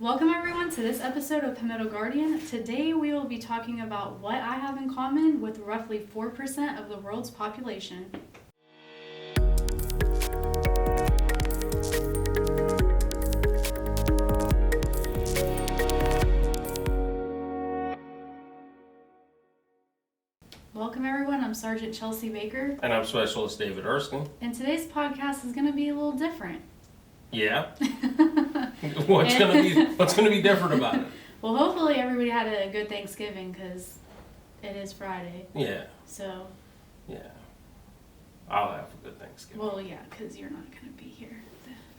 Welcome everyone to this episode of Palmetto Guardian. Today we will be talking about what I have in common with roughly 4% of the world's population. Welcome everyone, I'm Sergeant Chelsea Baker. And I'm Specialist David Erskine. And today's podcast is going to be a little different. Yeah? What's gonna be different about it? Well, hopefully everybody had a good Thanksgiving because it is Friday. Yeah. So. Yeah. I'll have a good Thanksgiving. Well, yeah, because you're not going to be here.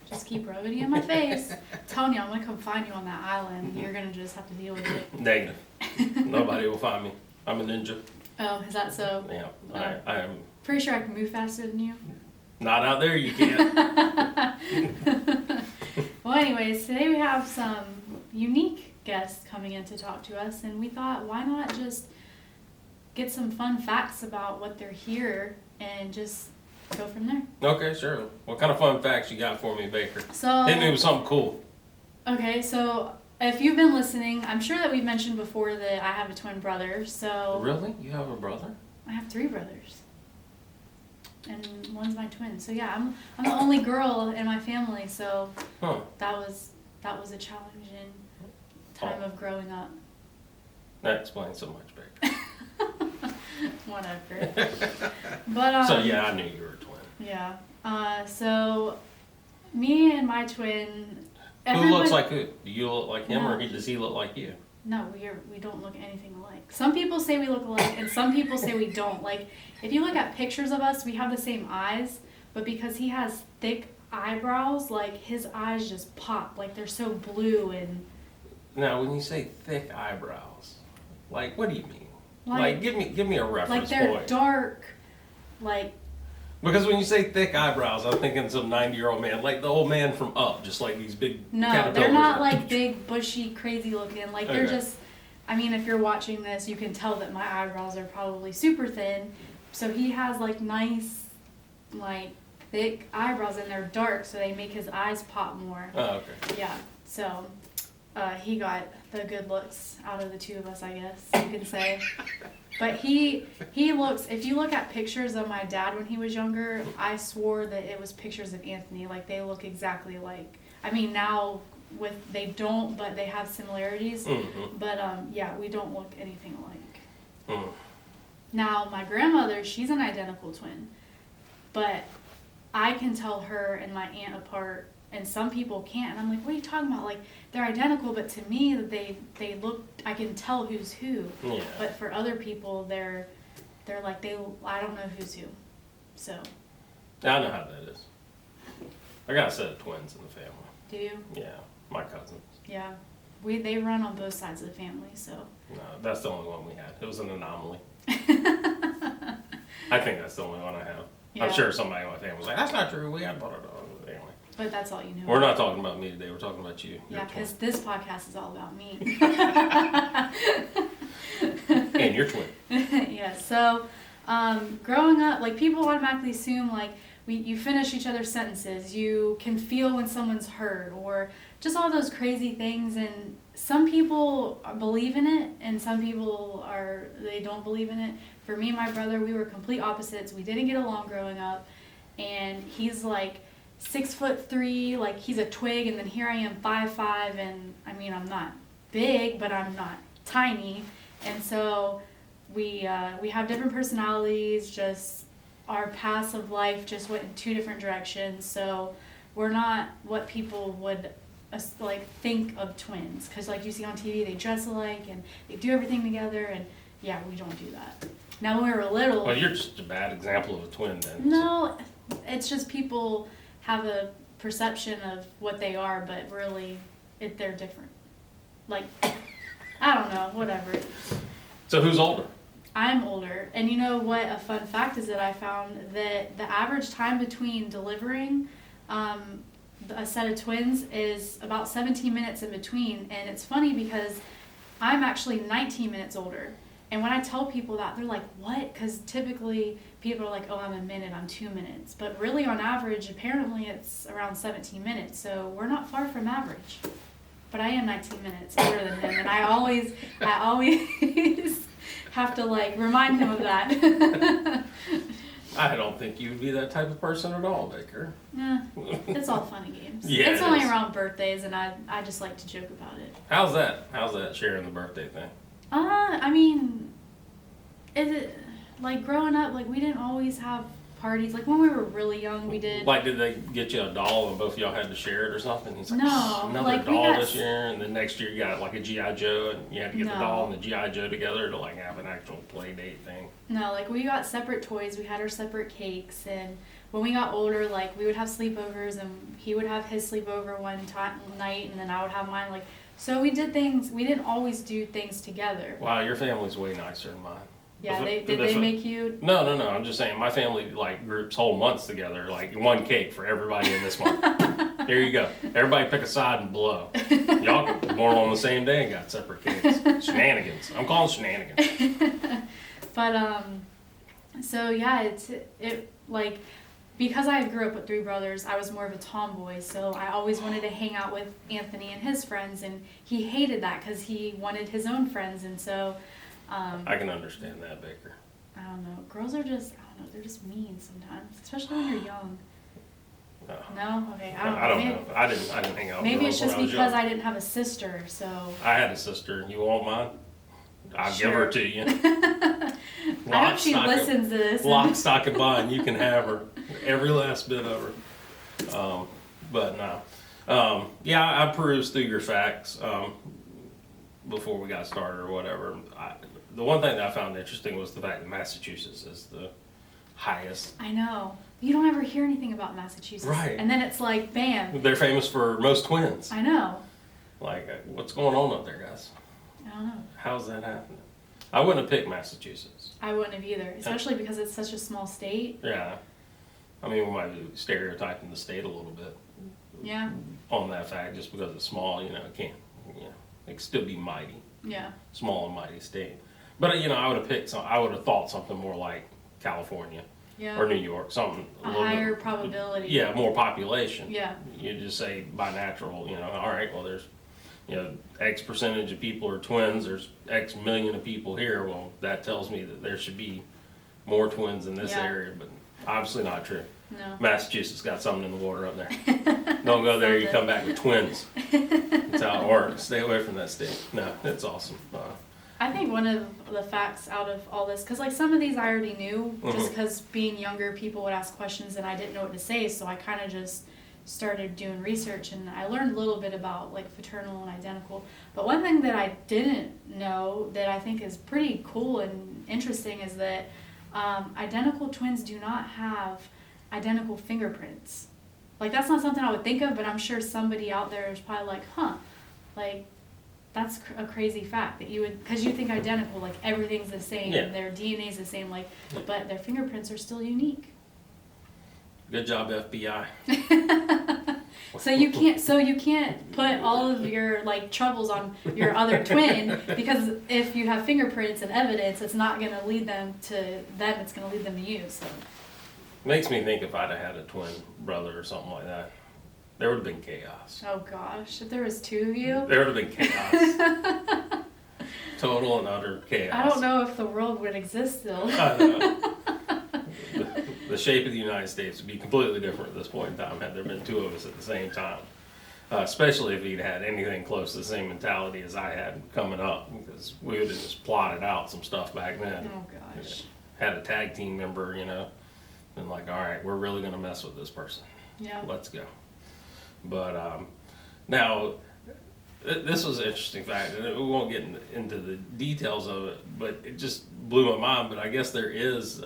Just keep rubbing you in my face. Telling you, I'm going to come find you on that island. You're going to just have to deal with it. Negative. Nobody will find me. I'm a ninja. Oh, is that so? Yeah. I am. Pretty sure I can move faster than you. Not out there, you can't. Well, anyways, today we have some unique guests coming in to talk to us, and we thought, why not just get some fun facts about what they're here and just go from there. Okay, sure. What kind of fun facts you got for me, Baker? So, hit me with something cool. Okay, so if you've been listening, I'm sure that we've mentioned before that I have a twin brother. So Really? You have a brother? I have 3 brothers. And one's my twin. So yeah, I'm the only girl in my family, so that was a challenging time of growing up. That explains so much, Baker. Whatever. But so yeah, I knew you were a twin. Yeah. So me and my twin. Who looks like who? Do you look like him, or does he look like you? No, we don't look anything alike. Some people say we look alike, and some people say we don't. Like, if you look at pictures of us, we have the same eyes, but because he has thick eyebrows, like, his eyes just pop. Like, they're so blue and... Now, when you say thick eyebrows, like, what do you mean? Like give me a reference point. Like, they're dark, like... Because when you say thick eyebrows, I'm thinking some 90-year-old man, like the old man from Up, just like these big No, they're not like big, bushy, crazy looking. Like, they're just... I mean, if you're watching this, you can tell that my eyebrows are probably super thin. So he has, like, nice, like, thick eyebrows, and they're dark, so they make his eyes pop more. Oh, okay. Yeah, so he got the good looks out of the 2 of us, I guess you can say. But he looks, if you look at pictures of my dad when he was younger, I swore that it was pictures of Anthony. Like, they look exactly like, I mean, now they don't, but they have similarities. Mm-hmm. But yeah, we don't look anything alike. Mm. Now, my grandmother, she's an identical twin, but I can tell her and my aunt apart, and some people can't. And I'm like, what are you talking about? Like, they're identical, but to me, they look, I can tell who's who. Yeah. But for other people, they're like, I don't know who's who. So. I know how that is. I got a set of twins in the family. Do you? Yeah, my cousins. Yeah. They run on both sides of the family, so. No, that's the only one we had. It was an anomaly. I think that's the only one I have. Yeah. I'm sure somebody in my family was like, that's not true. We had blah, blah, blah. Anyway. But that's all you know. We're not talking about me today. We're talking about you. Yeah, because this podcast is all about me. And your twin. Yeah, so growing up, like, people automatically assume, like, you finish each other's sentences, you can feel when someone's hurt, or just all those crazy things, and some people believe in it, and some people they don't believe in it. For me and my brother, we were complete opposites. We didn't get along growing up, and he's like 6'3", like he's a twig, and then here I am 5'5", and I mean, I'm not big, but I'm not tiny, and so we have different personalities. Just our paths of life just went in 2 different directions, so we're not what people would like think of twins, because like you see on TV, they dress alike and they do everything together, and yeah, we don't do that. Now, when we were little... Well, you're just a bad example of a twin then. No, it's just people have a perception of what they are, but really, they're different. Like, I don't know, whatever. So who's older? I'm older, and you know what a fun fact is that I found? That the average time between delivering a set of twins is about 17 minutes in between, and it's funny because I'm actually 19 minutes older. And when I tell people that, they're like, what? Because typically people are like, oh, I'm a minute, I'm 2 minutes. But really, on average, apparently it's around 17 minutes. So we're not far from average. but I am 19 minutes older than him, and I always have to like remind him of that. I don't think you'd be that type of person at all, Baker. Nah, it's all fun and games. Yeah, it's it only is. around birthdays, and I just like to joke about it. How's that sharing the birthday thing? I mean, like growing up, like we didn't always have parties. Like when we were really young, we did. Like, did they get you a doll and both of y'all had to share it or something? He's like, No, another like, we doll got this year, and then next year you got like a G.I. Joe, and you had to get the No. doll and the G.I. Joe together to like have an actual play date thing. No, like we got separate toys. We had our separate cakes, and when we got older, like we would have sleepovers, and he would have his sleepover one night, and then I would have mine. Like, so we did things. We didn't always do things together. Wow, your family's way nicer than mine. Yeah, did they make you? No. I'm just saying my family like groups whole months together, like one cake for everybody in this month. Here you go. Everybody pick a side and blow. Y'all were born on the same day and got separate cakes. Shenanigans. I'm calling shenanigans. But so yeah, it like because I grew up with three brothers, I was more of a tomboy. So I always wanted to hang out with Anthony and his friends, and he hated that because he wanted his own friends, and so. I can understand that, Baker. I don't know. Girls are just, I don't know, they're just mean sometimes, especially when you're young. No. No? Okay, I don't know. I didn't hang out with Maybe girls it's just when I was because young. I didn't have a sister, so. I had a sister. You want mine? I'll give her Sure. to you. I hope she listens to this. Lock, stock, and bond. You can have her. Every last bit of her. But no. Yeah, I perused through your facts before we got started or whatever. The one thing that I found interesting was the fact that Massachusetts is the highest. I know. You don't ever hear anything about Massachusetts. Right. And then it's like, bam. They're famous for most twins. I know. Like, what's going on up there, guys? I don't know. How's that happening? I wouldn't have picked Massachusetts. I wouldn't have either, especially because it's such a small state. Yeah. I mean, we might be stereotyping the state a little bit Yeah. on that fact, just because it's small, it can't, it can still be mighty. Yeah. Small and mighty state. But, I would have I would have thought something more like California Yeah. or New York, something A little higher bit, probability. yeah, more population. Yeah. You just say by natural, all right, well, there's, X percentage of people are twins, there's X million of people here. Well, that tells me that there should be more twins in this Yeah. area, but obviously not true. No. Massachusetts got something in the water up there. Don't go there, you come back with twins. That's how it works. Stay away from that state. No, it's awesome. I think one of the facts out of all this, because like some of these I already knew, just because being younger, people would ask questions and I didn't know what to say, so I kind of just started doing research and I learned a little bit about like fraternal and identical. But one thing that I didn't know that I think is pretty cool and interesting is that identical twins do not have identical fingerprints. Like that's not something I would think of, but I'm sure somebody out there is probably like, like that's a crazy fact that you would, because you think identical, like everything's the same, Yeah. their DNA's the same, like, but their fingerprints are still unique. Good job, FBI. So you can't put all of your like troubles on your other twin, because if you have fingerprints and evidence, it's not going to lead them to them, it's going to lead them to you. So Makes me think if I'd have had a twin brother or something like that, there would have been chaos. oh gosh, if there was two of you, There would have been chaos. Total and utter chaos. I don't know if the world would exist still. I know. The shape of the United States would be completely different at this point in time had there been two of us at the same time. Especially if he'd had anything close to the same mentality as I had coming up, because we would have just plotted out some stuff back then. Oh gosh. Had a tag team member, and like, all right, we're really going to mess with this person. Yeah. Let's go. But now, this was an interesting fact, and we won't get into the details of it, but it just blew my mind. But I guess there is,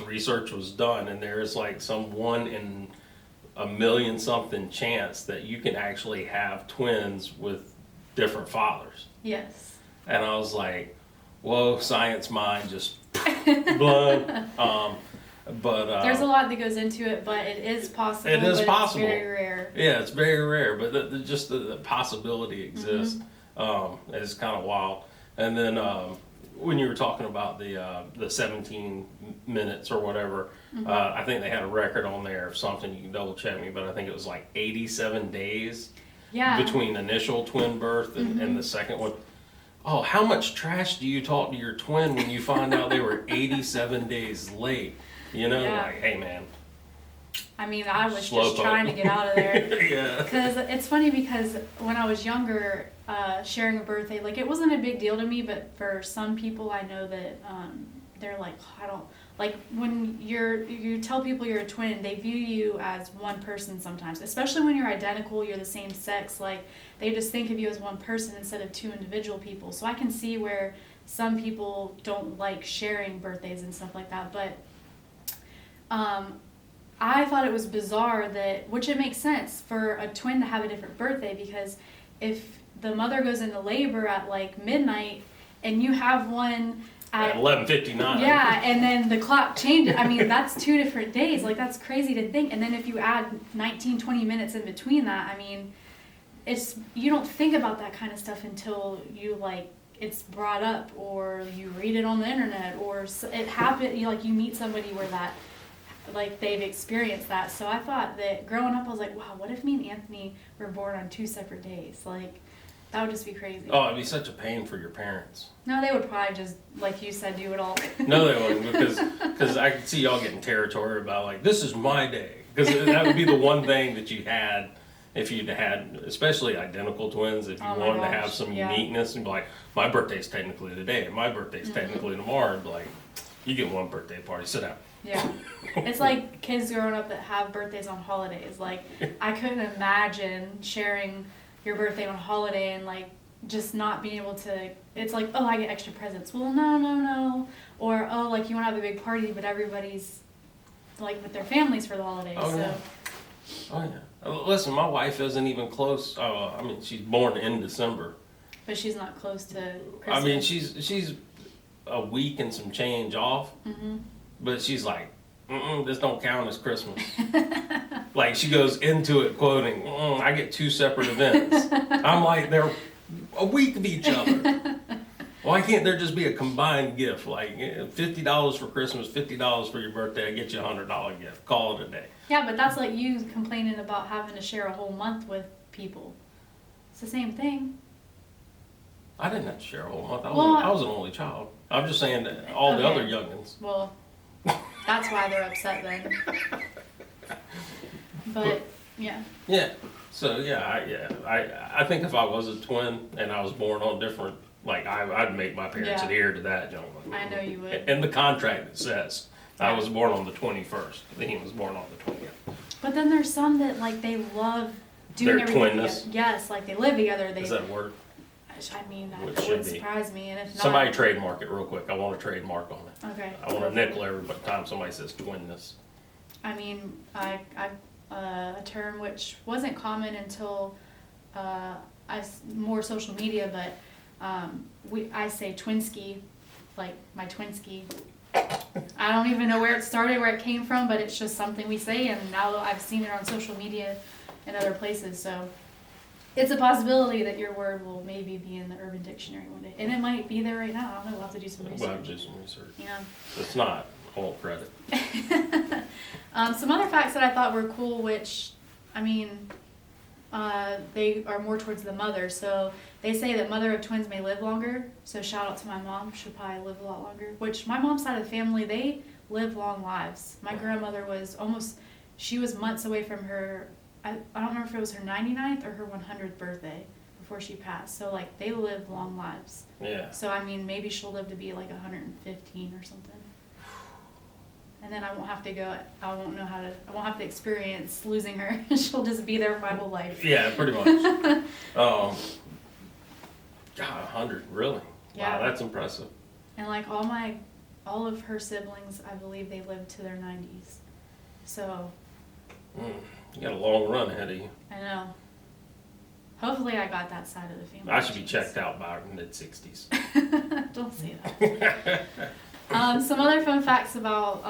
research was done, and there is like some 1 in a million something chance that you can actually have twins with different fathers. Yes. And I was like, whoa, science mind just blown. But There's a lot that goes into it, but it is possible. It is but possible. It's very rare. yeah, it's very rare, but the possibility exists. It's kind of wild. And then when you were talking about the 17 minutes or whatever, I think they had a record on there of something. You can double check me, but I think it was like 87 days Yeah. between initial twin birth and the second one. Oh, how much trash do you talk to your twin when you find out they were 87 days late? You know, Yeah. like, hey man. I mean, I was Slow just poke. trying to get out of there. Yeah. Because it's funny because when I was younger, sharing a birthday, like it wasn't a big deal to me, but for some people I know that they're like, I don't, like when you tell people you're a twin, they view you as one person sometimes, especially when you're identical, you're the same sex, like they just think of you as one person instead of two individual people. So I can see where some people don't like sharing birthdays and stuff like that, but I thought it was bizarre that, which it makes sense for a twin to have a different birthday, because if the mother goes into labor at like midnight and you have one At 11:59. yeah, and then the clock changes, I mean, that's 2 different days, like that's crazy to think. And then if you add 19-20 minutes in between that, I mean, you don't think about that kind of stuff until you like it's brought up or you read it on the internet or it happened, you meet somebody where that, like they've experienced that. So I thought that growing up I was like, wow, what if me and Anthony were born on 2 separate days? Like that would just be crazy. Oh, it'd be such a pain for your parents. No, they would probably just, like you said, do it all. No, they wouldn't, because I could see y'all getting territorial about like, this is my day, because that would be the one thing that you had if you'd had, especially identical twins, if you Oh my wanted to have gosh, some yeah. uniqueness and be like, my birthday's technically today, and my birthday's Mm-hmm. technically tomorrow, and be like, you get one birthday party, sit down. Yeah. It's like kids growing up that have birthdays on holidays. Like, I couldn't imagine sharing your birthday on a holiday and, like, just not being able to. It's like, oh, I get extra presents. Well, no. Or, oh, like, you want to have a big party, but everybody's, like, with their families for the holidays. Oh, so. yeah. Oh, yeah. Listen, my wife isn't even close. I mean, she's born in December. But she's not close to Christmas. I mean, she's a week and some change off. Mm-hmm. But she's like, this don't count as Christmas. Like, she goes into it quoting, I get 2 separate events. I'm like, they're a week of each other. Why can't there just be a combined gift? Like, $50 for Christmas, $50 for your birthday, I get you a $100 gift. Call it a day. Yeah, but that's like you complaining about having to share a whole month with people. It's the same thing. I didn't have to share a whole month. I Well, was an only child. I'm just saying that all the Okay. other youngins. Well, that's why they're upset then. But yeah, Yeah. So I think if I was a twin and I was born on different, like I'd make my parents Yeah. adhere to that, gentlemen. I know you would. And the contract that says I Yeah. was born on the 21st, then he was born on the 20th. But then there's some that like they love doing Their everything twinness? together. Yes, like they live together. They. Is that a word? I mean, that It wouldn't should be. surprise me. And if not, Somebody trademark it real quick. I want a trademark on it. Okay. I want a nickel every time somebody says twinness. I mean, a term which wasn't common until more social media, but I say twinski, like my twinski. I don't even know where it started, where it came from, but it's just something we say, and now I've seen it on social media and other places, so it's a possibility that your word will maybe be in the Urban Dictionary one day, and it might be there right now. I don't know. We'll have to do some We'll have research. to do some research. Yeah. It's not. I won't credit. Some other facts that I thought were cool, which, I mean, they are more towards the mother. So they say that mother of twins may live longer. So shout out to my mom. She'll probably live a lot longer. Which my mom's side of the family, they live long lives. My grandmother was she was months away from her, I don't remember if it was her 99th or her 100th birthday before she passed. So like they live long lives. Yeah. So I mean, maybe she'll live to be like 115 or something. And then I won't have to experience losing her. She'll just be there my whole life. Yeah, pretty much. God, 100, really? Yeah. Wow, that's impressive. And like all of her siblings, I believe they lived to their 90s. So, You got a long run ahead of you. I know. Hopefully I got that side of the family. I should be checked out by mid-60s. Don't say that. Some other fun facts about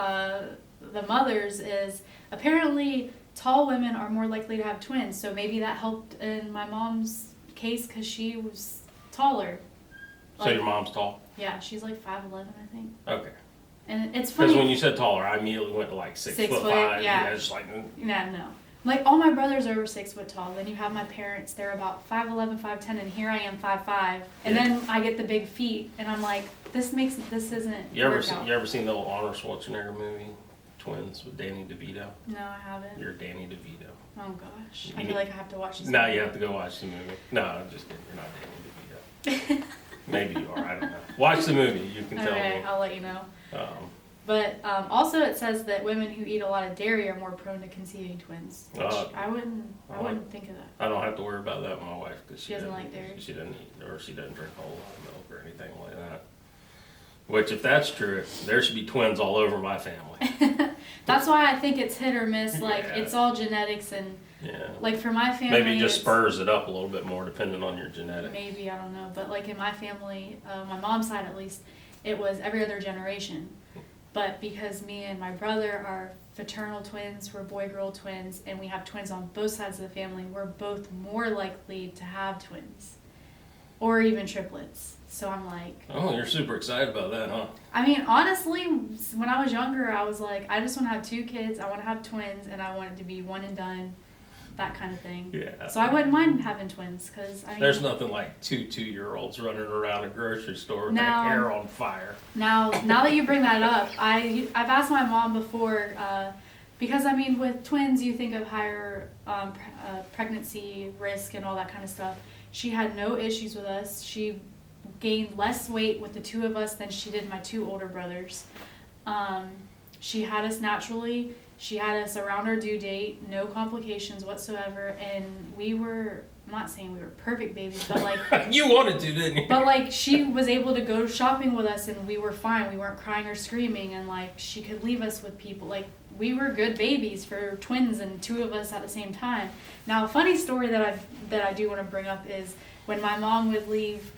the mothers is apparently tall women are more likely to have twins. So maybe that helped in my mom's case because she was taller. So your mom's tall? Yeah, she's like 5'11", I think. Okay. And it's Because funny. when you said taller, I immediately went to like 6'5". Yeah. It's like, No. Like, all my brothers are over 6 foot tall. Then you have my parents, they're about 5'11", 5'10", and here I am 5'5". And then I get the big feet, and I'm like, this isn't You ever workout. seen the old Arnold Schwarzenegger movie, Twins, with Danny DeVito? No, I haven't. You're Danny DeVito. Oh gosh, I feel like I have to watch this. Now movie. you have to go watch the movie. No, I'm just kidding. You're not Danny DeVito. Maybe you are. I don't know. Watch the movie. You can tell Okay, me. I'll let you know. Um, But also, it says that women who eat a lot of dairy are more prone to conceiving twins. Which I wouldn't think of that. I don't have to worry about that with my wife because She doesn't like dairy? She doesn't eat, or she doesn't drink a whole lot of milk or anything like that. Which, if that's true, there should be twins all over my family. That's why I think it's hit or miss. Like, Yeah. it's all genetics, and Yeah. like for my family, Maybe it just it's- spurs it up a little bit more depending on your genetics. Maybe, I don't know. But like in my family, my mom's side at least, it was every other generation. But because me and my brother are fraternal twins, we're boy-girl twins, and we have twins on both sides of the family, we're both more likely to have twins. Or even triplets. So I'm like... Oh, you're super excited about that, huh? I mean, honestly, when I was younger, I was like, I just want to have 2 kids, I want to have twins, and I want it to be one and done. That kind of thing. Yeah. So I wouldn't mind having twins, because I mean... There's nothing like 2 2-year-olds running around a grocery store with their Now- hair on fire. Now that you bring that up, I've asked my mom before, because I mean, with twins, you think of higher pregnancy risk and all that kind of stuff. She had no issues with us. She gained less weight with the 2 of us than she did my 2 older brothers. She had us naturally. She had us around our due date, no complications whatsoever, and we were, I'm not saying we were perfect babies, but like... You wanted to, didn't you? But like, she was able to go shopping with us, and we were fine. We weren't crying or screaming, and like, she could leave us with people. Like, we were good babies for twins and 2 of us at the same time. Now, a funny story that I do want to bring up is when my mom would leave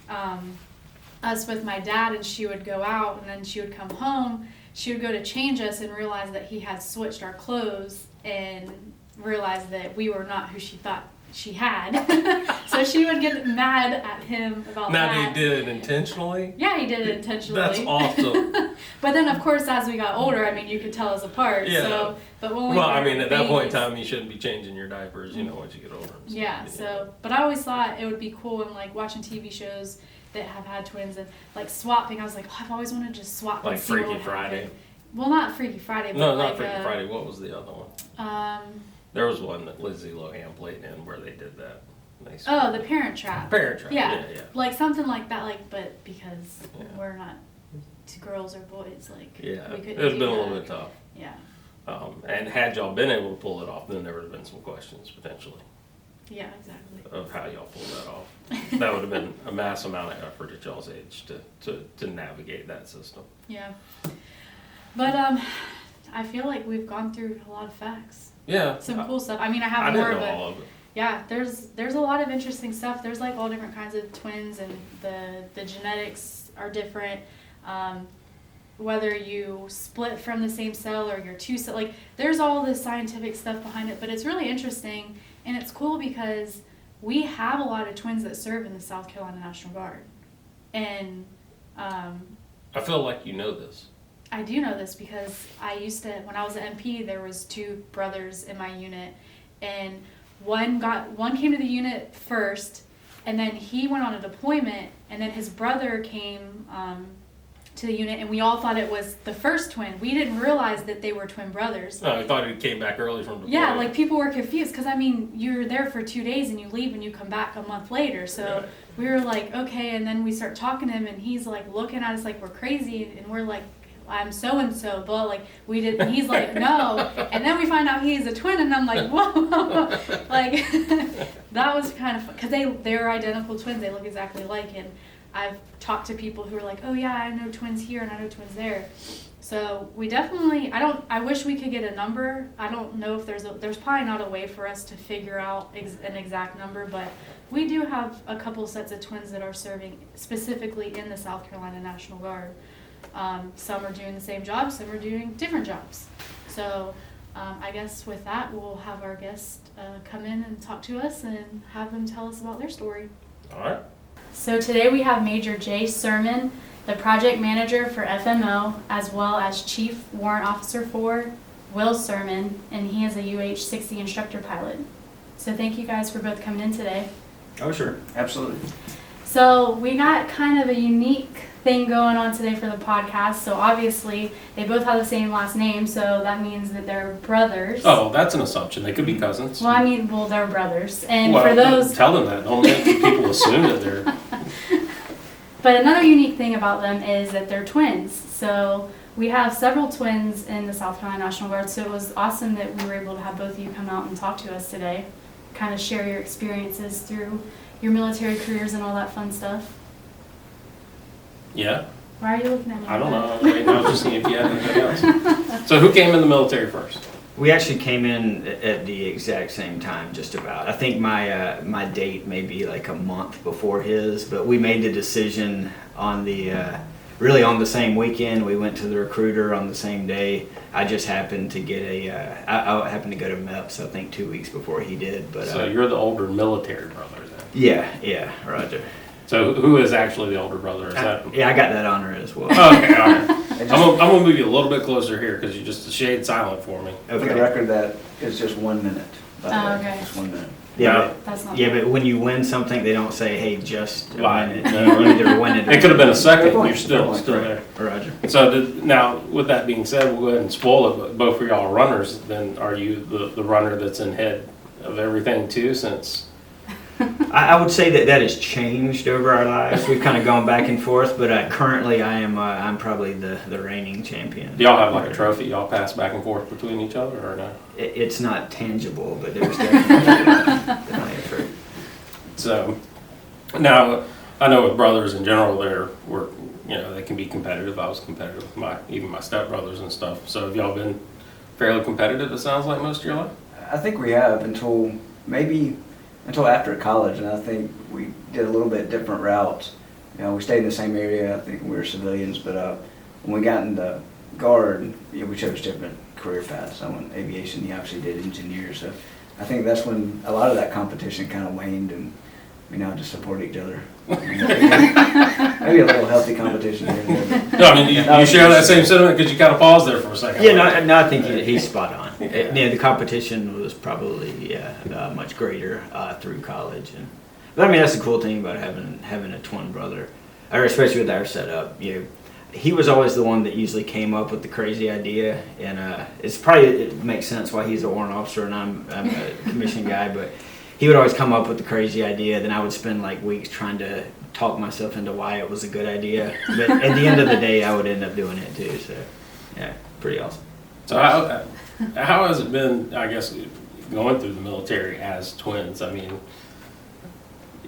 us with my dad, and she would go out, and then she would come home. She would go to change us and realize that he had switched our clothes and realized that we were not who she thought she had. So she would get mad at him about Now, that. they did it intentionally? Yeah, he did it intentionally. That's awesome. But then, of course, as we got older, I mean, you could tell us apart. Yeah. So, but when we Well, were I mean, at that point in babies- time, you shouldn't be changing your diapers, you know, once you get older. and stuff. Yeah, so, but I always thought it would be cool when, like, watching TV shows that have had twins and, like, swapping. I was like, oh, I've always wanted to just swap. Like and see what Freaky would Friday. happen. Well, not Freaky Friday, but No, like, not Freaky Friday. What was the other one? Um, There was one that Lindsay Lohan played in where they did that. They oh, The Parent Trap. Parent Trap. Yeah, Yeah. like something like that, like, but because Yeah. we're not 2 girls or boys, like, Yeah. we It couldn't would have do been a that. little bit tough. Yeah, And had y'all been able to pull it off, then there would have been some questions potentially yeah, exactly. of how y'all pulled that off. That would have been a mass amount of effort at y'all's age to navigate that system. Yeah. But I feel like we've gone through a lot of facts. Yeah. Some cool stuff. I mean, I I have didn't more, know but all of it. yeah, there's a lot of interesting stuff. There's like all different kinds of twins, and the genetics are different. Whether you split from the same cell or you're 2 cell, like there's all this scientific stuff behind it. But it's really interesting, and it's cool because we have a lot of twins that serve in the South Carolina National Guard, and I feel like you know this. I do know this because I used to, when I was an MP, there was 2 brothers in my unit, and one came to the unit first, and then he went on a deployment, and then his brother came to the unit, and we all thought it was the first twin. We didn't realize that they were twin brothers. No, I thought he came back early from deployment. Yeah, like people were confused because I mean, you're there for 2 days and you leave and you come back a month later. So Right. we were like, okay, and then we start talking to him, and he's like looking at us like we're crazy, and we're like, I'm so and so, but like we did. And he's like, no, and then we find out he's a twin, and I'm like, whoa, like that was kind of fun because they're identical twins. They look exactly alike, and I've talked to people who are like, oh yeah, I know twins here and I know twins there. So we definitely, I wish we could get a number. I don't know if there's probably not a way for us to figure out an exact number, but we do have a couple sets of twins that are serving specifically in the South Carolina National Guard. Some are doing the same job, some are doing different jobs. So I guess with that, we'll have our guest come in and talk to us and have them tell us about their story. All right. So today we have Major J. Sirmon, the project manager for FMO, as well as Chief Warrant Officer for Will Sirmon, and he is a UH-60 instructor pilot. So thank you guys for both coming in today. Oh, sure. Absolutely. So we got kind of a unique thing going on today for the podcast. So obviously they both have the same last name, so that means that they're brothers. Oh, that's an assumption. They could be cousins. Well, they're brothers. And Well, for those... tell them that. Don't make people assume that they're... But another unique thing about them is that they're twins. So we have several twins in the South Carolina National Guard, so it was awesome that we were able to have both of you come out and talk to us today, kind of share your experiences through your military careers and all that fun stuff. Yeah? Why are you looking at me? I don't know. Right now, I was just seeing if you had anything else. So who came in the military first? We actually came in at the exact same time, just about. I think my date may be like a month before his, but we made the decision on the really on the same weekend. We went to the recruiter on the same day. I just happened to get I happened to go to MEPS, I think 2 weeks before he did. But So you're the older military brother then? yeah, Roger. So who is actually the older brother? Is that... Yeah, I got that honor as well. Oh, okay, all right. I'm gonna move you a little bit closer here because you're just a shade silent for me. For the record, that is just 1 minute. By the way. Okay. Just 1 minute. Yeah, That's not but when you win something, they don't say, "Hey, just a Right. minute." You either win it. It could have been a second. Fair point, You're still fair point. there. Roger. So now, with that being said, we'll go ahead and spoil it. But both of y'all are runners. Then are you the runner that's in head of everything too? Since I would say that has changed over our lives. We've kind of gone back and forth, but currently I'm probably the reigning champion. do y'all have like a trophy y'all pass back and forth between each other, or no? It's not tangible, but there's definitely a trophy. So now I know with brothers in general, they can be competitive. I was competitive with even my stepbrothers and stuff. So have y'all been fairly competitive? It sounds like most of your life. I think we have until after college, and I think we did a little bit different routes. You know, we stayed in the same area. I think we were civilians, but when we got in the Guard, we chose different career paths. I went aviation. He obviously did engineer. So I think that's when a lot of that competition kind of waned, and we now just support each other. Maybe a little healthy competition here and there. No, I mean you share that same sentiment because you kind of paused there for a second. Yeah, no, I think he's spot on. Yeah, the competition was probably much greater through college, but I mean that's the cool thing about having a twin brother, or especially with our setup. He was always the one that usually came up with the crazy idea, and it makes sense why he's a warrant officer and I'm a commissioned guy, but he would always come up with the crazy idea. Then I would spend like weeks trying to talk myself into why it was a good idea, but at the end of the day, I would end up doing it too. So yeah, pretty awesome. So how has it been, I guess, going through the military as twins? I mean,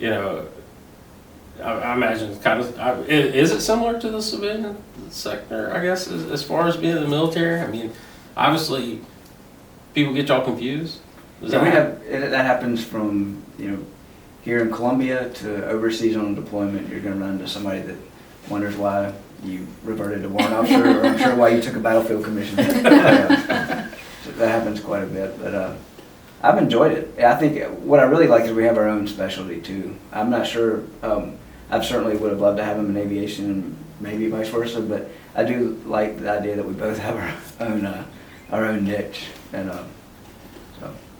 I imagine it's kind of, is it similar to the civilian sector, I guess, as far as being in the military? I mean, obviously, people get y'all confused. That happens from, here in Columbia to overseas on a deployment. You're going to run into somebody that wonders why you reverted to warrant officer, or I'm sure why you took a battlefield commission. So that happens quite a bit, but I've enjoyed it. I think what I really like is we have our own specialty too. I'm not sure, I certainly would have loved to have him in aviation and maybe vice versa, but I do like the idea that we both have our own niche. And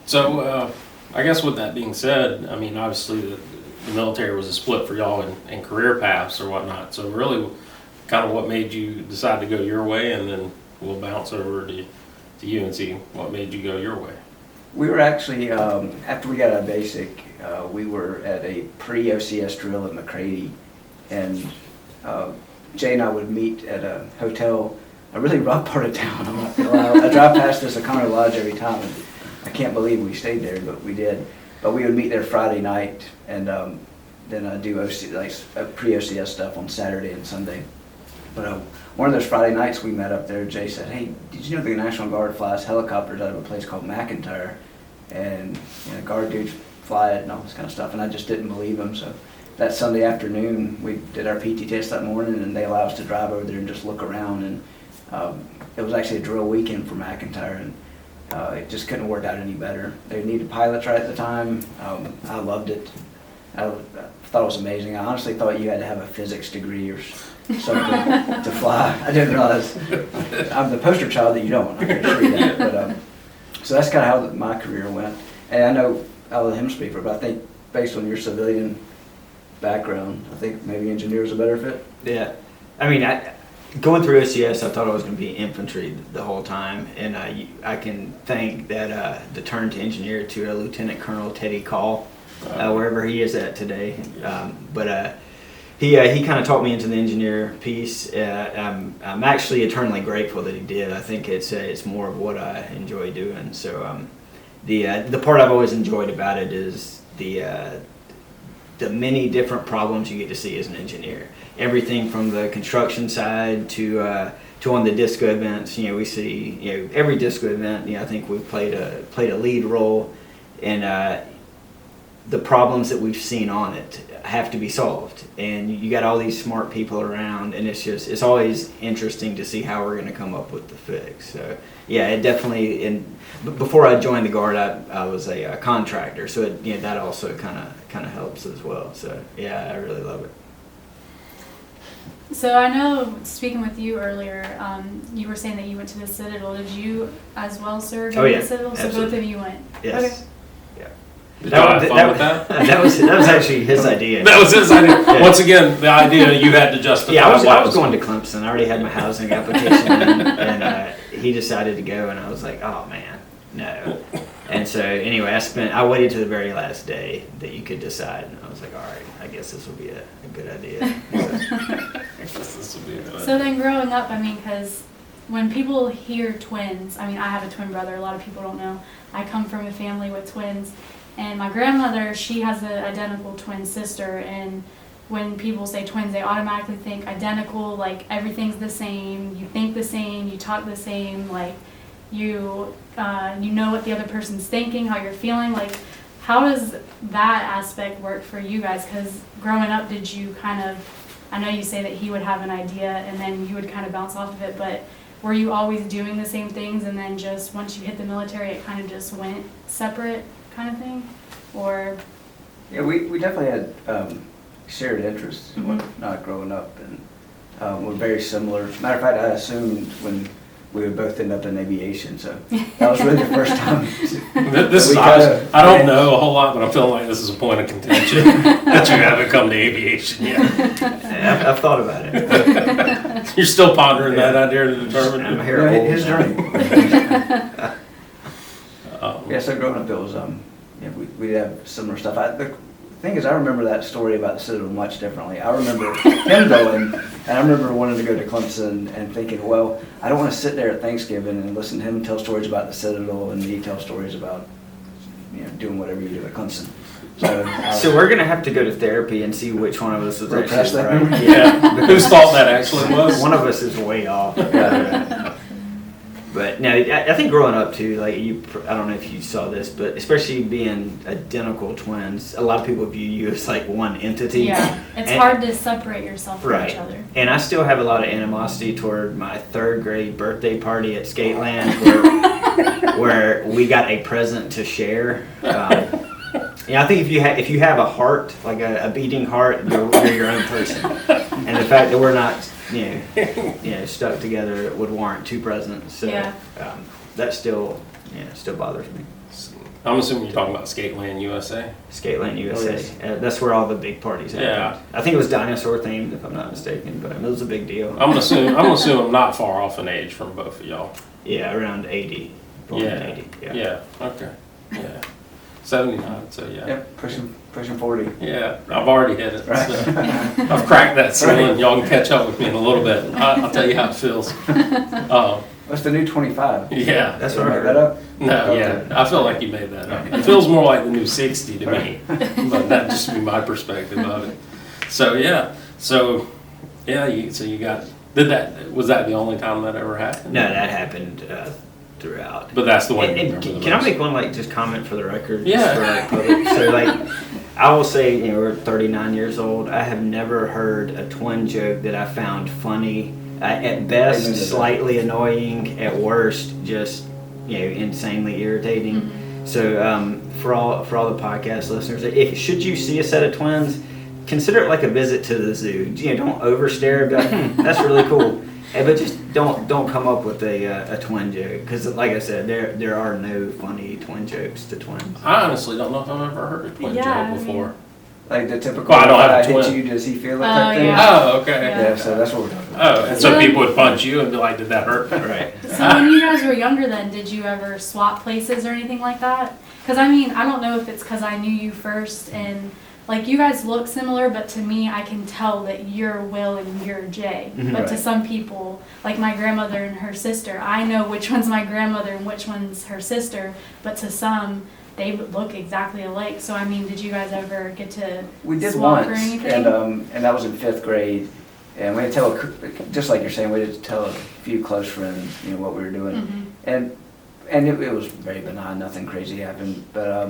So I guess with that being said, I mean, obviously the military was a split for y'all in career paths or whatnot. So really, kind of what made you decide to go your way, and then we'll bounce over to you and see what made you go your way. We were actually, after we got out of basic, we were at a pre-OCS drill at McCready, and Jay and I would meet at a hotel, a really rough part of town. I'm not gonna lie. I drive past this O'Connor Lodge every time, and I can't believe we stayed there, but we did. But we would meet there Friday night, and then do pre-OCS stuff on Saturday and Sunday. But one of those Friday nights we met up there, Jay said, "Hey, did you know the National Guard flies helicopters out of a place called McIntyre? And Guard dudes fly it and all this kind of stuff." And I just didn't believe him. So that Sunday afternoon, we did our PT test that morning, and they allowed us to drive over there and just look around. And it was actually a drill weekend for McIntyre, and it just couldn't work out any better. They needed pilots right at the time. I loved it. I thought it was amazing. I honestly thought you had to have a physics degree or something to fly. I didn't realize. I'm the poster child that you don't. I can assure you that. But, so that's kind of how my career went. And I know I'll let him speak for it, but I think based on your civilian background, I think maybe engineer is a better fit. Yeah, I mean, going through OCS, I thought I was going to be infantry the whole time, and I can thank that the turn to engineer to Lieutenant Colonel Teddy Call, wherever he is at today. But he kind of taught me into the engineer piece. I'm actually eternally grateful that he did. I think it's more of what I enjoy doing. So the part I've always enjoyed about it is the many different problems you get to see as an engineer. Everything from the construction side to on the disco events. We see every disco event. I think we've played a lead role, and the problems that we've seen on it have to be solved. And you got all these smart people around, and it's always interesting to see how we're going to come up with the fix. So yeah, it definitely. And before I joined the Guard, I was a contractor, so that also kind of helps as well. So yeah, I really love it. So I know, speaking with you earlier, you were saying that you went to the Citadel. Did you as well, sir, go to the Citadel? So absolutely. both of you went? Yes. Okay. Yeah. Did y'all have fun with that? That was actually his idea. That was his idea. Yeah. Once again, the idea you had to justify. Yeah, I was going to Clemson. I already had my housing application in, and he decided to go, and I was like, oh man, no. And so anyway, I waited to the very last day that you could decide, and I was like, all right, I guess this will be a good idea. So then growing up, because when people hear twins, I have a twin brother, a lot of people don't know. I come from a family with twins, and my grandmother, she has an identical twin sister, and when people say twins, they automatically think identical, like everything's the same, you think the same, you talk the same, like you know what the other person's thinking, how you're feeling. Like, how does that aspect work for you guys? Because growing up, did you I know you say that he would have an idea and then you would kind of bounce off of it, but were you always doing the same things and then just once you hit the military, it kind of just went separate kind of thing? Or? Yeah, we definitely had shared interests when not growing up, and we're very similar. Matter of fact, I assumed when we would both end up in aviation, so that was really the first time. I don't know a whole lot, but I'm feeling like this is a point of contention that you haven't come to aviation yet. I've thought about it. You're still pondering that idea to determine. I'm here. His journey. Yeah, so growing up, it was we have similar stuff. The thing is, I remember that story about the Citadel much differently. I remember him going, and I remember wanting to go to Clemson and thinking, well, I don't want to sit there at Thanksgiving and listen to him tell stories about the Citadel and me tell stories about doing whatever you do at Clemson. So we're gonna have to go to therapy and see which one of us was repress actually that right. Yeah, whose fault that actually was? One of us is way off. But no, I think growing up too, like I don't know if you saw this, but especially being identical twins, a lot of people view you as like one entity. Yeah, it's hard to separate yourself from each other. And I still have a lot of animosity toward my 3rd grade birthday party at Skateland, where we got a present to share. I think if you have a heart, like a beating heart, you're your own person. And the fact that we're not stuck together would warrant 2 presents. So that still bothers me. I'm assuming you're talking about Skateland USA. Skateland USA. That's where all the big parties happen. Yeah. I think it was dinosaur themed, if I'm not mistaken, but it was a big deal. I'm gonna assume I'm not far off in age from both of y'all. Yeah, around 80. Yeah. 80. Yeah. Okay. Yeah. 79. So yeah. Yep. Pushing 40. Yeah. I've already hit it. Right. So I've cracked that ceiling. Y'all can catch up with me in a little bit. I'll tell you how it feels. What's the new 25? Yeah. That's Did what I I make heard. that up? No, yeah, I feel like you made that up. It feels more like the new 60 to me, but that just be my perspective of it. So yeah, you got. Was that the only time that ever happened? No, that happened throughout. But that's the one. Can I make one just comment for the record? Yeah. For, public? So I will say, we're 39 years old. I have never heard a twin joke that I found funny. At best, slightly annoying. At worst, just insanely irritating. So for all the podcast listeners, if should you see a set of twins, consider it like a visit to the zoo. You know, don't overstare. Be like, that's really cool. But just don't come up with a twin joke, because like I said, there are no funny twin jokes to twins. I honestly don't know if I've ever heard a twin joke before. Like the typical, Well, I don't have a hit twin. you, does he feel it Oh, type thing? yeah. Oh, okay. Yeah, so that's what we're talking about. Oh, and so people would punch you and be like, did that hurt? Right. So when you guys were younger then, did you ever swap places or anything like that? Because I mean, I don't know if it's because I knew you first and like you guys look similar, but to me, I can tell that you're Will and you're Jay. Mhm. But to Right. some people, like my grandmother and her sister, I know which one's my grandmother and which one's her sister, but to some, they would look exactly alike. So I mean, did you guys ever get to We did swap or once, anything? and that was in 5th grade. And we had to tell, just like you're saying, we had to tell a few close friends, you know, what we were doing. Mhm. And it was very benign, nothing crazy happened. But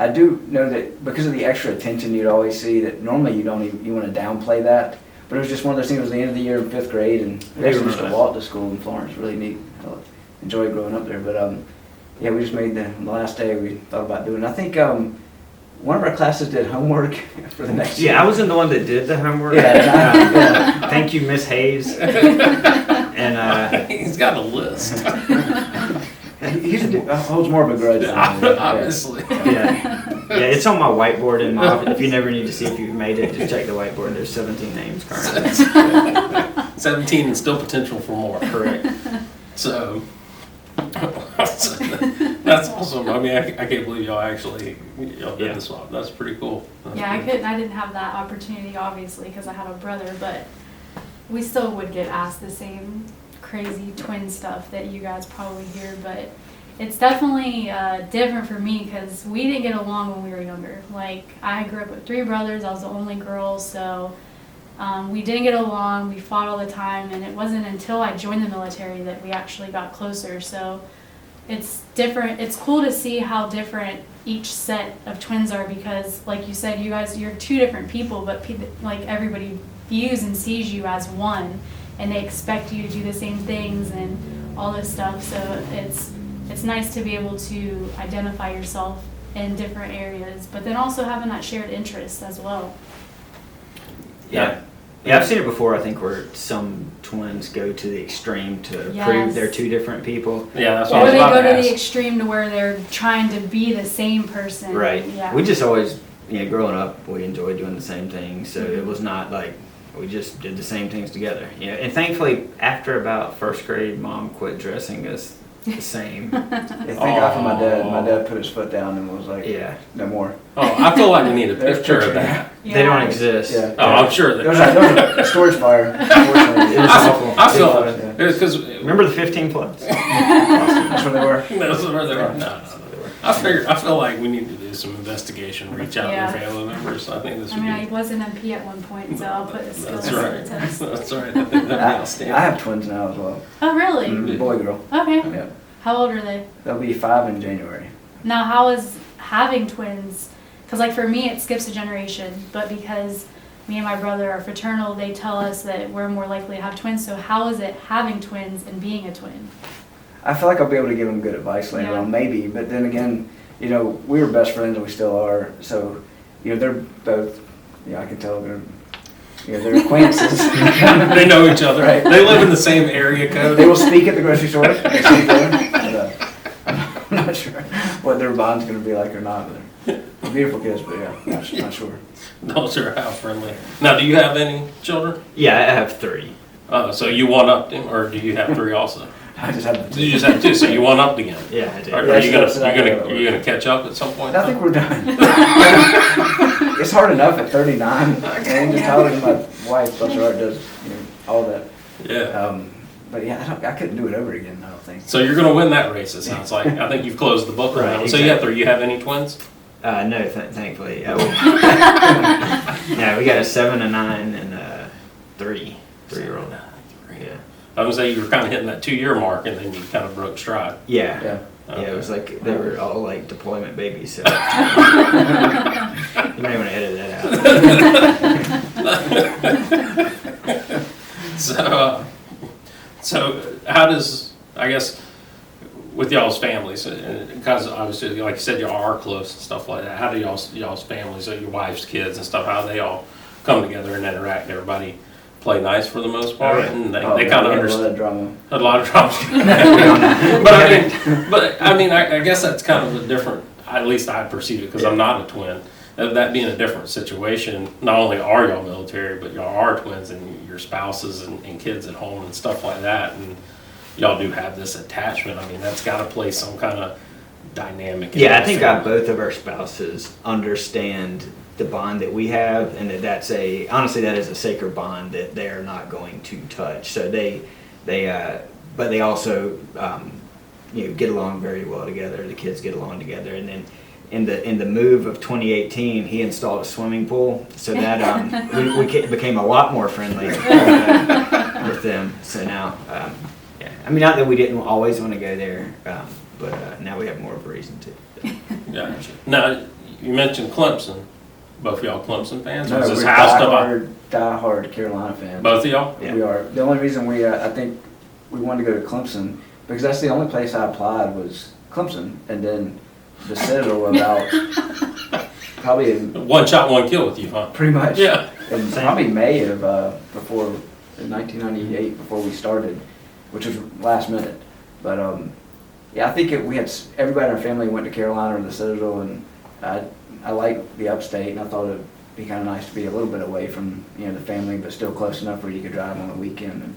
I do know that because of the extra attention you'd always see, that normally you don't even, you want to downplay that. But it was just one of those things. It was the end of the year in 5th grade, and we actually used to walk to school in Florence. Really neat. I enjoyed growing up there. But yeah, we just made the last day we thought about doing. I think one of our classes did homework for the next year. Yeah, I was the one that did the homework. Yeah. Thank you, Miss Hayes. And He's got a list. He holds more of a grudge than I do. Obviously. yeah, it's on my whiteboard in my office. If you never need to see if you've made it, just check the whiteboard. There's 17 names currently. 17 and still potential for more. Correct. So, that's awesome. I mean, I can't believe y'all did the swap. That's pretty cool. That's Yeah, pretty- I didn't have that opportunity, obviously, because I have a brother, but we still would get asked the same crazy twin stuff that you guys probably hear, but it's definitely different for me because we didn't get along when we were younger. Like, I grew up with 3 brothers, I was the only girl, so we didn't get along, we fought all the time, and it wasn't until I joined the military that we actually got closer, so it's different. It's cool to see how different each set of twins are because, like you said, you're 2 different people, but like everybody views and sees you as one, and they expect you to do the same things and all this stuff. So it's nice to be able to identify yourself in different areas, but then also having that shared interest as well. Yeah, I've seen it before. I think where some twins go to the extreme to prove they're 2 different people. Yeah, that's what I Or was they about go to to ask. the extreme to where they're trying to be the same person. Right. Yeah. We just always, growing up, we enjoyed doing the same thing. So it was not like we just did the same things together. Yeah. And thankfully, after about 1st grade, Mom quit dressing us the same. Yeah, thank God for my dad. My dad put his foot down and was like, Yeah. no more. Oh, I feel like we need a There's picture of picture. that. Yeah. They don't exist. Yeah. Oh, I'm sure There was that. a storage fire, unfortunately. It was awful. I feel Yeah. like because Remember the 15 floods? That's where they were. that's where they were. No. I feel like we need to do some investigation, reach out to Yeah. their family members. I think this I would mean, I be. was an MP at one point, so I'll put the skills That's to right. the test. That's right. I think that'd be I outstanding. have twins now as well. Oh, really? Boy, girl. Okay. Yeah. How old are they? They'll be 5 in January. Now, how is having twins? Because, like, for me, it skips a generation, but because me and my brother are fraternal, they tell us that we're more likely to have twins. So, how is it having twins and being a twin? I feel like I'll be able to give them good advice later Yeah. on, maybe. But then again, we were best friends and we still are. So, they're both, I can tell they're acquaintances. They know each other. Right. They live in the same area code. They will speak at the grocery store. I'm not sure what their bond's going to be like or not. But they're beautiful kids, but not sure. Those are how friendly. Now, do you have any children? Yeah, I have 3. So you one upped him, or do you have 3 also? I just have You just have 2, so you one upped again. Yeah, I did. Are Yeah, you that's exactly how it are you gonna catch up at some point? I think we're done. It's hard enough at 39. And just telling my wife, bless her heart, does all that. Yeah. But yeah, I couldn't do it over again. I don't think. So you're gonna win that race. It sounds like. I think you've closed the book on Right, that one. So you have exactly. 3. You have any twins? No, thankfully. Yeah, we got a 7, a 9, and a 3-year-old. Yeah. I would say you were kind of hitting that 2-year mark, and then you kind of broke stride. Yeah. Yeah. Yeah, it was like they were all like deployment babies. So you may want to edit that out. So how does, I guess, with y'all's families, because obviously, like you said, y'all are close and stuff like that. How do y'all's families, your wife's kids and stuff, how they all come together and interact? Everybody play nice for the most part, and they kind of understand. A lot of drama. but I mean, I guess that's kind of a different. At least I perceive it because I'm not a twin. That being a different situation, not only are y'all military, but y'all are twins and your spouses and kids at home and stuff like that, and y'all do have this attachment. I mean, that's got to play some kind of dynamic. Yeah, I think both of our spouses understand the bond that we have, and that honestly, that is a sacred bond that they are not going to touch. So but they also, get along very well together. The kids get along together, and then in the move of 2018, he installed a swimming pool, so that we became a lot more friendly with them. So now, I mean, not that we didn't always want to go there, but now we have more of a reason to. Gotcha. Now, you mentioned Clemson. Both of y'all Clemson fans? No, Or is this we're house to diehard Carolina fans. both of y'all? Yeah. We are. The only reason I think we wanted to go to Clemson, because that's the only place I applied was Clemson, and then the Citadel about probably One shot, one kill with you, huh? pretty much. Yeah. In probably May of in 1998, before we started, which was last minute. But yeah, I think we had everybody in our family went to Carolina or the Citadel, and I like the upstate, and I thought it'd be kind of nice to be a little bit away from the family, but still close enough where you could drive on the weekend. And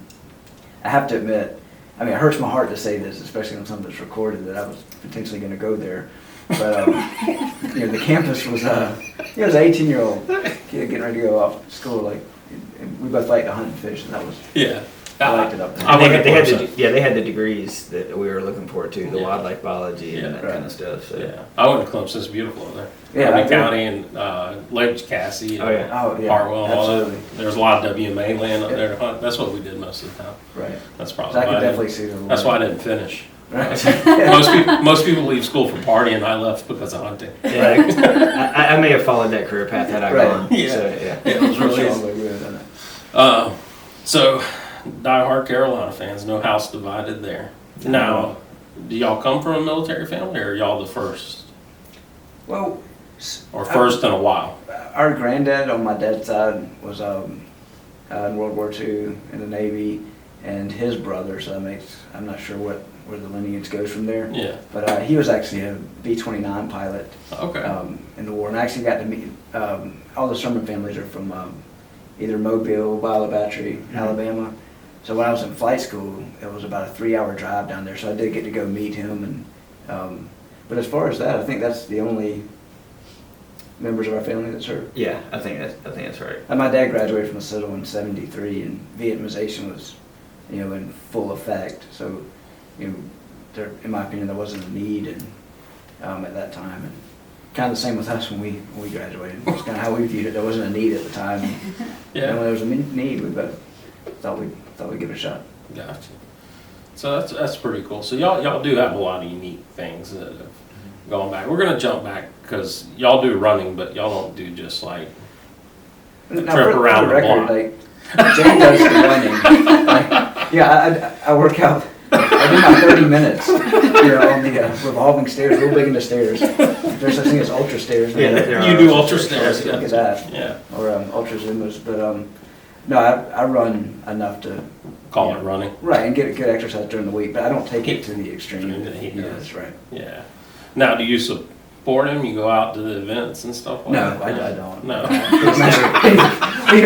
I have to admit, I mean, it hurts my heart to say this, especially on something that's recorded, that I was potentially going to go there. But the campus was it was an 18-year-old kid getting ready to go off to school. And we both liked to hunt and fish, and that was I liked it up there. I went to They had the degrees that we were looking for too, the wildlife biology and that right. kind of stuff. So. Yeah. I went to Clemson. It's beautiful over there. Yeah, County I County and Lake Cassie. Oh yeah. Oh yeah, Hartwell and all absolutely. that. There's a lot of WMA land up there to hunt. That's what we did most of the time. Right. That's So probably I could why I definitely didn't- see the. That's why I didn't finish. Right. Most people leave school for partying. I left because of hunting. Yeah, I may have followed that career path had I Right. gone. Yeah. So, yeah. Yeah, it was really Strongly agree with that. So, diehard Carolina fans, no house divided there. Now, do y'all come from a military family, or are y'all the first? Well, Or first in a while? our granddad on my dad's side was in World War II in the Navy, and his brother, so that makes, I'm not sure where the lineage goes from there. Yeah. But he was actually a B-29 pilot Okay. in the war, and I actually got to meet, all the Sirmon families are from either Mobile, Violet Battery, Alabama. So when I was in flight school, it was about a 3-hour drive down there, so I did get to go meet him. But as far as that, I think that's the only members of our family that served. Yeah, I think that's right. And my dad graduated from the Citadel in '73, and Vietnamization was, in full effect. So, there, in my opinion, there wasn't a need at that time. And kind of the same with us when we graduated. It's kind of how we viewed it. There wasn't a need at the time. Yeah. And when there was a need, we both thought we'd give it a shot. Gotcha. So that's pretty cool. So y'all do have a lot of unique things that have gone back. We're gonna jump back because y'all do running, but y'all don't do just like a Now, trip around the block. Jane does the running. I work out. I do my 30 minutes, on the revolving stairs, real big into stairs. There's such thing as ultra stairs. Yeah, You do ultra stairs. Look at that. Yeah. Or ultra Zumbas, but no, I run enough to Call it running. right and get good exercise during the week, but I don't take it to the extreme. He does. That's right. Yeah. Now, do you support him? You go out to the events and stuff like No, that? I don't. No.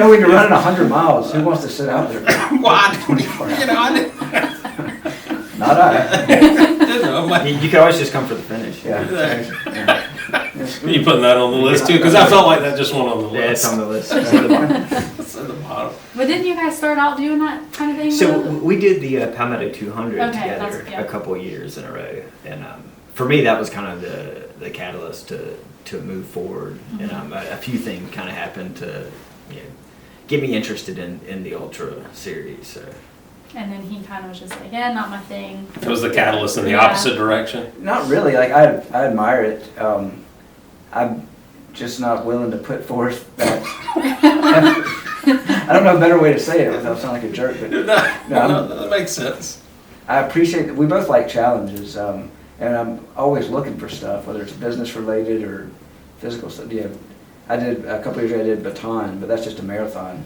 When you're running 100 miles, who wants to sit out there? Why? 24 hours. I didn't Not I. know. I'm like, You can always just come for the finish. Yeah. you putting that on the list too? Because I felt like that just went on the Yeah, it's list. on the list. It's on the bottom. It's at the bottom. But didn't you guys start out doing that kind of thing? So though? we did the Palmetto 200 Okay, together that's- yeah. a couple years in a row, and for me that was kind of the catalyst to move forward. Mm-hmm. And a few things kind of happened to get me interested in the ultra series. So. And then he kind of was just like, yeah, not my thing. It was the catalyst in the Yeah. opposite direction. Not really. Like I admire it. I'm just not willing to put forth that. I don't know a better way to say it without sounding like a jerk, but No, that makes sense. I appreciate that. We both like challenges. And I'm always looking for stuff, whether it's business related or physical stuff. Yeah, I did, a couple of years ago, I did baton, but that's just a marathon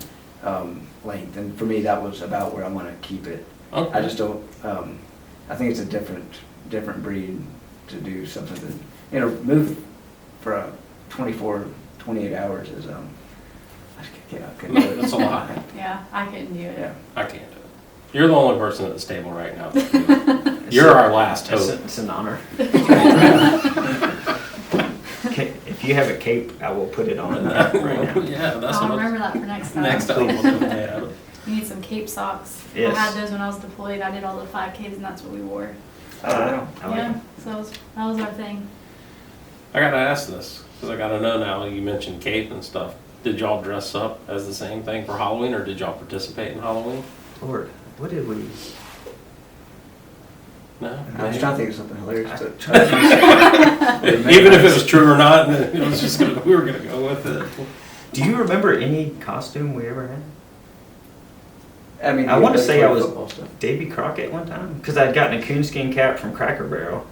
length. And for me, that was about where I want to keep it. Okay. I just don't, I think it's a different breed to do something that, you know, move for 24, 28 hours is, I couldn't do it. That's a lot. Yeah, I couldn't do it. Yeah. I can't do it. You're the only person at the table right now. that can do it. You're our last hope. It's an honor. If you have a cape, I will put it on right now. Yeah, that's I'll what remember that for next time. next time. We'll do that. You need some cape socks. Yes. I had those when I was deployed. I did all the 5Ks and that's what we wore. I don't know. I like Yeah, it. so that was our thing. I gotta ask this, because I gotta know now, you mentioned cape and stuff. Did y'all dress up as the same thing for Halloween, or did y'all participate in Halloween? Lord, what did we? No? I was trying to think of something hilarious to Even if it was true or not, it was just gonna, we were gonna go with it. Do you remember any costume we ever had? I mean, I want to say I was football stuff. Davy Crockett one time because I'd gotten a coonskin cap from Cracker Barrel,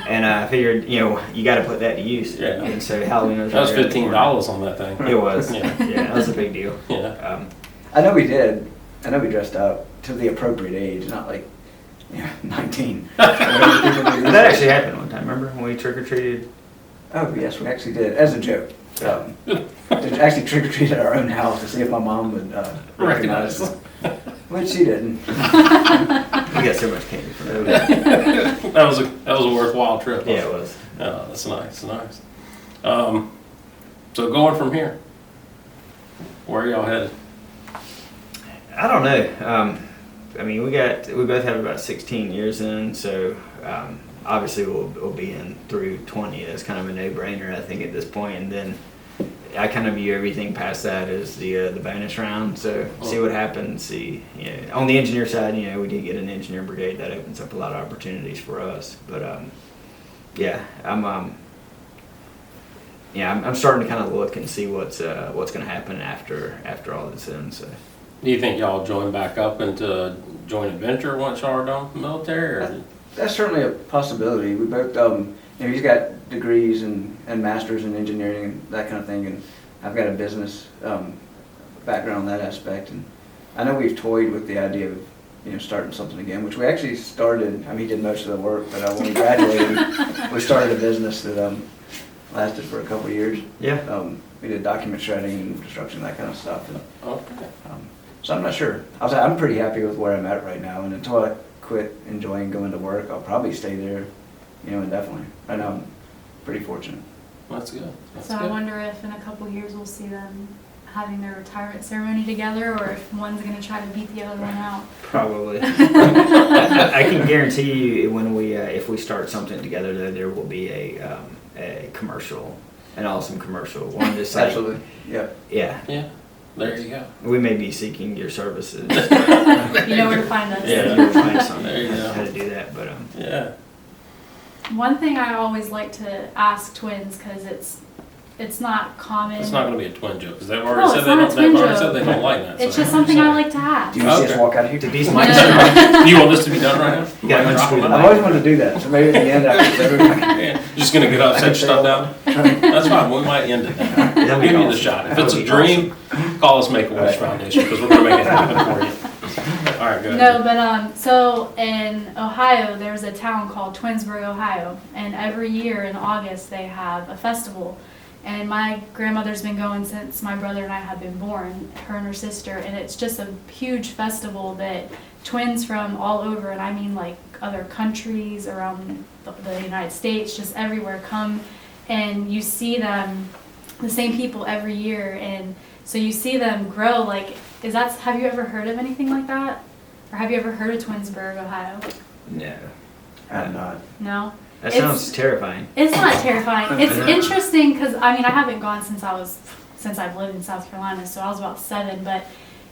and I figured, you know, you got to put that to use. Yeah. And so Halloween was. That was right around the corner. $15 on that thing. It was. Yeah. Yeah, that was a big deal. Yeah. I know we did. I know we dressed up to the appropriate age, not like, you know, 19. That actually happened one time. Remember when we trick or treated? Oh, yes, we actually did, as a joke. Did actually trick or treat at our own house to see if my mom would recognize us. Which she didn't. We got so much candy from that. That was a worthwhile trip. Yeah, it was. Oh, that's nice, nice. So going from here, where are y'all headed? I don't know. I mean, we both have about 16 years in, so obviously we'll be in through 20. That's kind of a no-brainer, I think, at this point. And then I kind of view everything past that as the bonus round. So see what happens. See, you know, on the engineer side, you know, we did get an engineer brigade that opens up a lot of opportunities for us. But yeah, I'm starting to kind of look and see what's going to happen after all this ends. So. Do you think y'all join back up into joint adventure once y'all are done with the military? Or? That's certainly a possibility. We both, you know, he's got degrees and masters in engineering and that kind of thing, and I've got a business background in that aspect. And I know we've toyed with the idea of, you know, starting something again, which we actually started. I mean, he did most of the work, but when we graduated, we started a business that lasted for a couple of years. Yeah. We did document shredding and construction, that kind of stuff. And, Okay. so I'm not sure. I'm pretty happy with where I'm at right now, and until I quit enjoying going to work, I'll probably stay there, you know, indefinitely. Right now, I'm pretty fortunate. That's good. That's So good. I wonder if in a couple years we'll see them having their retirement ceremony together, or if one's going to try to beat the other one out. Probably. I can guarantee you when if we start something together, though, there will be a commercial, an awesome commercial. One just like, Absolutely. Yeah. yeah. Yeah. There you go. We may be seeking your services. You know where to find us. Yeah, you'll find something There you go. how to do that, but Yeah. One thing I always like to ask twins, because it's not common. It's not going to be a twin joke because they've No, already said it's they not a don't. twin They've already joke. said they don't like that. It's so- just something I like to ask. Do you see us Okay. walk out of here? did these mics? Do you want this to be done right now? You gotta unscrew the I've always wanted to do that, so maybe at the end, after everybody. Yeah. Just going to get up, set your stuff down? That's fine. We might end it. That'd be Give you the awesome. shot. If That it's would a be dream, call us Make-A-Wish Foundation because we're going to make it happen for you. All right, go ahead. No, but so in Ohio, there's a town called Twinsburg, Ohio, and every year in August they have a festival. And my grandmother's been going since my brother and I have been born, her and her sister, and it's just a huge festival that twins from all over, and I mean like other countries around the United States, just everywhere come, and you see them, the same people every year, and so you see them grow. Like, have you ever heard of anything like that? Or have you ever heard of Twinsburg, Ohio? No. I'm not. No? That It's- sounds terrifying. It's not terrifying. It's interesting because, I mean, I haven't gone since I've lived in South Carolina, so I was about 7, but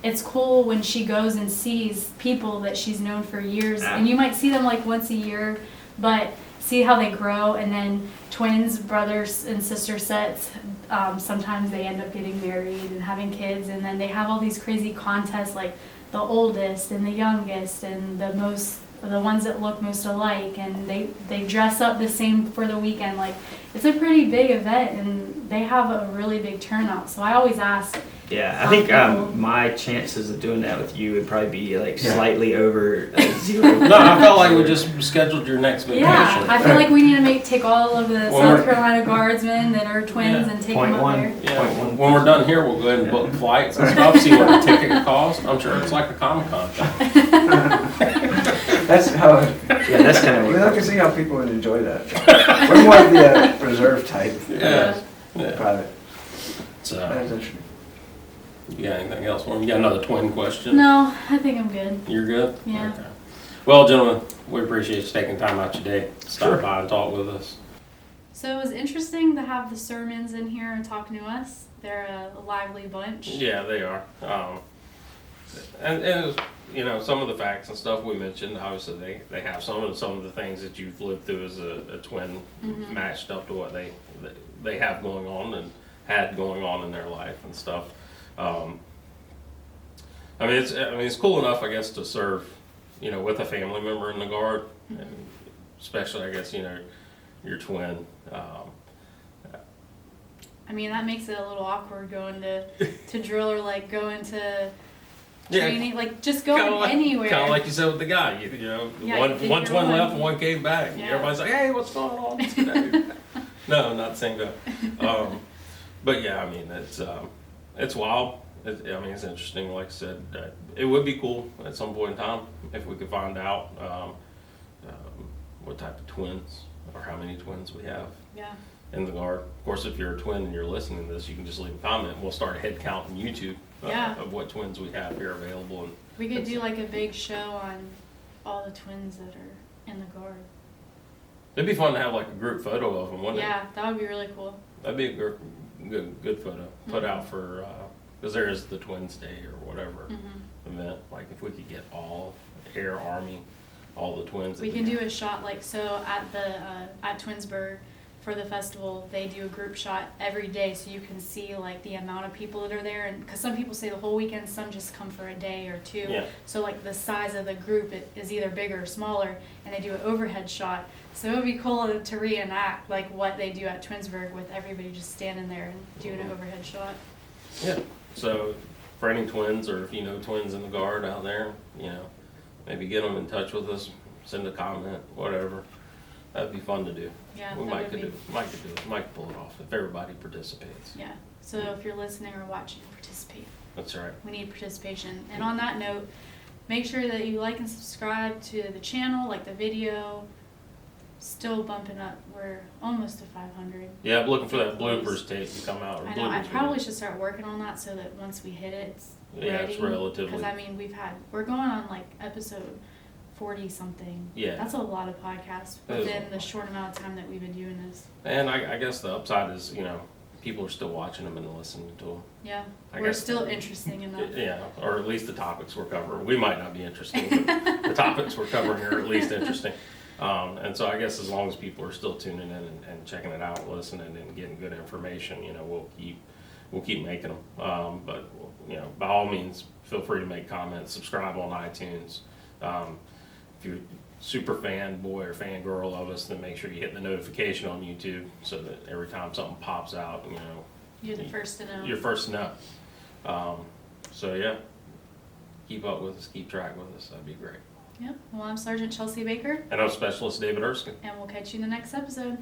it's cool when she goes and sees people that she's known for years, and you might see them like once a year, but see how they grow, and then twins, brothers and sister sets, sometimes they end up getting married and having kids, and then they have all these crazy contests like the oldest and the youngest and the most the ones that look most alike, and they dress up the same for the weekend. Like, it's a pretty big event, and they have a really big turnout. So I always ask. Yeah, I think my chances of doing that with you would probably be like slightly over 0. No, I felt like we just scheduled your next vacation. Yeah, I feel like we need to take all of the South Carolina Guardsmen that are twins and take them up there. Yeah, when we're done here, we'll go ahead and book flights and stuff, see what the ticket costs. I'm sure it's like a Comic-Con thing. That's how. Yeah, that's kind of. I can see how people would enjoy that. We're more of the reserve type. Yeah. Private. So, That's interesting. you got anything else for me? You got another twin question? No, I think I'm good. You're good? Yeah. Okay. Well, gentlemen, we appreciate you taking time out your day to stop by and talk with us. So it was interesting to have the Sirmons in here and talking to us. They're a lively bunch. Yeah, they are. And it was, some of the facts and stuff we mentioned, obviously they have some of the things that you've lived through as a twin matched up to what they have going on and had going on in their life and stuff. It's cool enough, I guess, to serve, with a family member in the Guard, and especially, I guess, your twin. That makes it a little awkward going to drill or like going to training, like just going anywhere. Kind of like you said with the guy, one twin left and one came back. And everybody's like, hey, what's going on today? No, not the same guy. But yeah, it's wild. It's interesting. Like I said, it would be cool at some point in time if we could find out what type of twins or how many twins we have in the Guard. Of course, if you're a twin and you're listening to this, you can just leave a comment. We'll start a head count on YouTube of what twins we have here available. And we could do like a big show on all the twins that are in the Guard. It'd be fun to have like a group photo of them, wouldn't it? Yeah, that would be really cool. That'd be a good photo. Put out for, because there is the Twins Day or whatever event. Like if we could get all Air Army, all the twins. We can do a shot at Twinsburg for the festival. They do a group shot every day, so you can see like the amount of people that are there. And because some people stay the whole weekend, some just come for a day or two. Yeah. So like the size of the group is either bigger or smaller, and they do an overhead shot. So it would be cool to reenact like what they do at Twinsburg with everybody just standing there and doing an overhead shot. Yeah. So for any twins, or if you know twins in the Guard out there, maybe get them in touch with us, send a comment, whatever. That'd be fun to do. Yeah, we might could pull it off if everybody participates. Yeah. So if you're listening or watching, participate. That's right. We need participation. And on that note, make sure that you like and subscribe to the channel, like the video. Still bumping up. We're almost to 500. Yeah, I'm looking for that bloopers tape to come out. I know. I probably should start working on that so that once we hit it, it's ready. It's relatively. Because we're going on like episode 40 something. Yeah. That's a lot of podcasts within the short amount of time that we've been doing this. And I guess the upside is, people are still watching them and listening to them. Yeah. We're still interesting enough. Yeah, or at least the topics we're covering. We might not be interesting, but the topics we're covering are at least interesting. And so I guess as long as people are still tuning in and checking it out, listening and getting good information, we'll keep making them. But by all means, feel free to make comments, subscribe on iTunes. If you're a super fanboy or fangirl of us, then make sure you hit the notification on YouTube so that every time something pops out, you're the first to know. You're first to know. So yeah, keep up with us, keep track with us. That'd be great. Yep. Well, I'm Sergeant Chelsea Baker. And I'm Specialist David Erskine. And we'll catch you in the next episode.